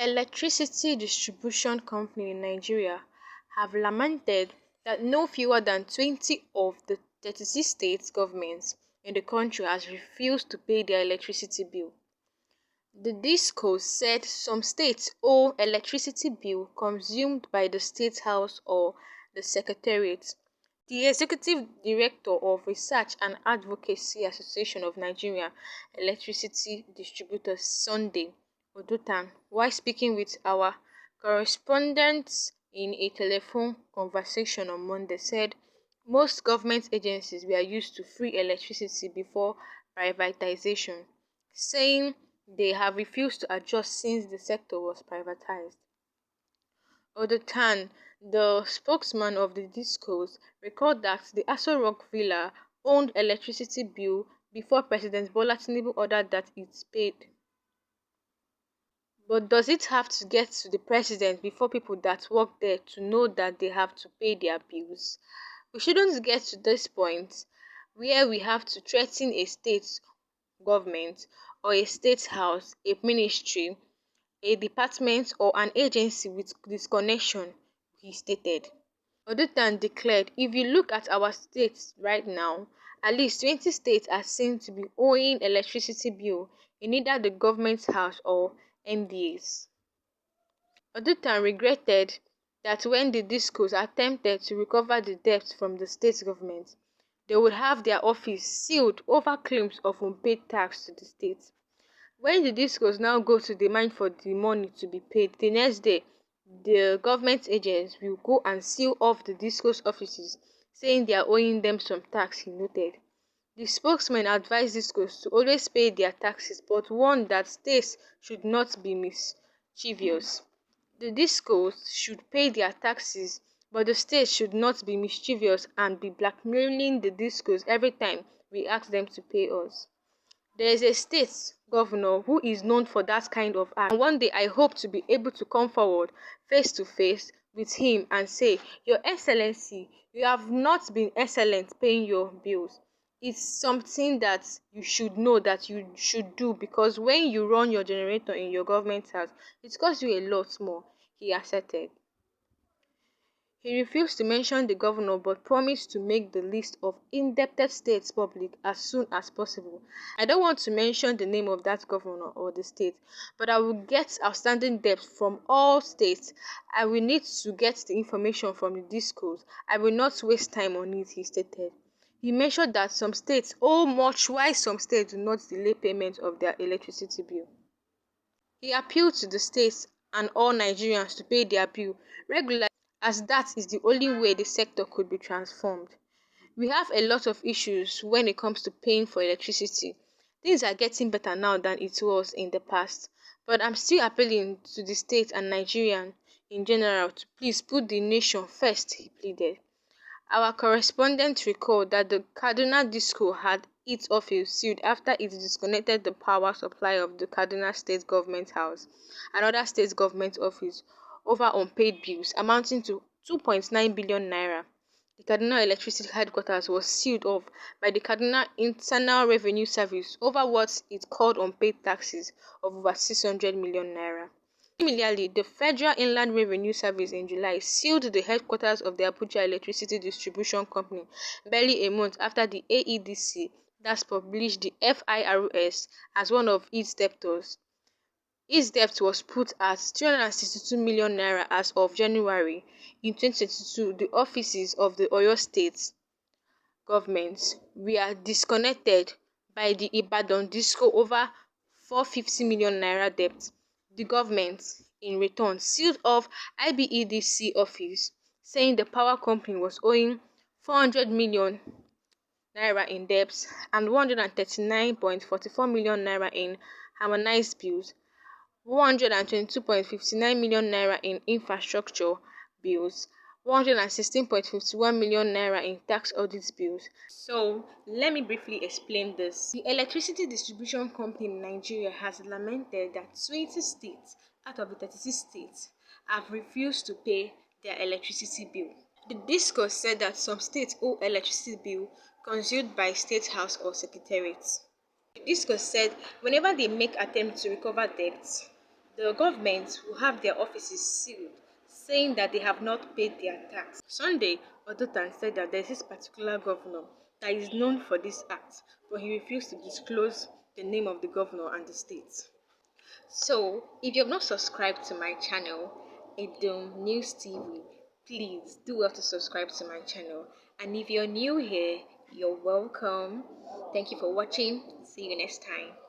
Electricity distribution companies in Nigeria have lamented that no fewer than 20 of the 36 state governments in the country has refused to pay their electricity bill. The DISCO said some states owe electricity bill consumed by the State House or the Secretariat. The Executive Director of Research and Advocacy Association of Nigeria Electricity Distributors, Sunday Odutan, while speaking with our correspondents in a telephone conversation on Monday, said most government agencies were used to free electricity before privatization, saying they have refused to adjust since the sector was privatized. Odutan, the spokesman of the DISCOs, recalled that the Aso Rock Villa owned electricity bill before President Bola Tinubu ordered that it's paid. But does it have to get to the president before people that work there to know that they have to pay their bills? We shouldn't get to this point where we have to threaten a state government or a state house, a ministry, a department or an agency with disconnection, he stated. Odutan declared, if you look at our states right now, at least 20 states are seen to be owing electricity bill in either the government house or NDAs. Odutan regretted that when the DISCOs attempted to recover the debt from the state government, they would have their office sealed over claims of unpaid tax to the state. When the DISCOs now go to demand for the money to be paid, the next day, the government agents will go and seal off the DISCOs' offices, saying they are owing them some tax, he noted. The spokesman advised DISCOs to always pay their taxes but warned that states should not be mischievous. The DISCOs should pay their taxes, but the states should not be mischievous and be blackmailing the DISCOs every time we ask them to pay us. There is a state governor who is known for that kind of act, and one day I hope to be able to come forward face to face with him and say, Your Excellency, you have not been excellent paying your bills. It's something that you should know that you should do, because when you run your generator in your government house, it costs you a lot more, he asserted. He refused to mention the governor but promised to make the list of indebted states public as soon as possible. I don't want to mention the name of that governor or the state, but I will get outstanding debt from all states. I will need to get the information from the DISCOs. I will not waste time on it, he stated. He mentioned that some states owe much while some states do not delay payment of their electricity bill. He appealed to the states and all Nigerians to pay their bill regularly, as that is the only way the sector could be transformed. We have a lot of issues when it comes to paying for electricity. Things are getting better now than it was in the past, but I'm still appealing to the state and Nigerians in general to please put the nation first, he pleaded. Our correspondent recalled that the Kaduna DISCO had its office sealed after it disconnected the power supply of the Kaduna State Government House and other state government offices over unpaid bills amounting to 2.9 billion naira. The Kaduna Electricity Headquarters was sealed off by the Kaduna Internal Revenue Service over what it called unpaid taxes of over 600 million naira. Similarly, the Federal Inland Revenue Service in July sealed the headquarters of the Abuja Electricity Distribution Company barely a month after the AEDC that published the FIRS as one of its debtors. Its debt was put at 362 million naira as of January. In 2022, the offices of the Oyo State government were disconnected by the Ibadan DISCO over 450 million naira debt. The government, in return, sealed off IBEDC office, saying the power company was owing 400 million naira in debts and 139.44 million naira in harmonized bills, 122.59 million naira in infrastructure bills, 116.51 million naira in tax audit bills. So, let me briefly explain this. The electricity distribution company in Nigeria has lamented that 20 states out of the 36 states have refused to pay their electricity bill. The DISCO said that some states owe electricity bill consumed by state house or secretariat. The DISCO said whenever they make attempts to recover debts, the government will have their offices sealed, saying that they have not paid their tax. Sunday, Odotan said that there's this particular governor that is known for this act, but he refused to disclose the name of the governor and the state. So, if you have not subscribed to my channel, News TV, please do well to subscribe to my channel. And if you're new here, you're welcome. Thank you for watching. See you next time.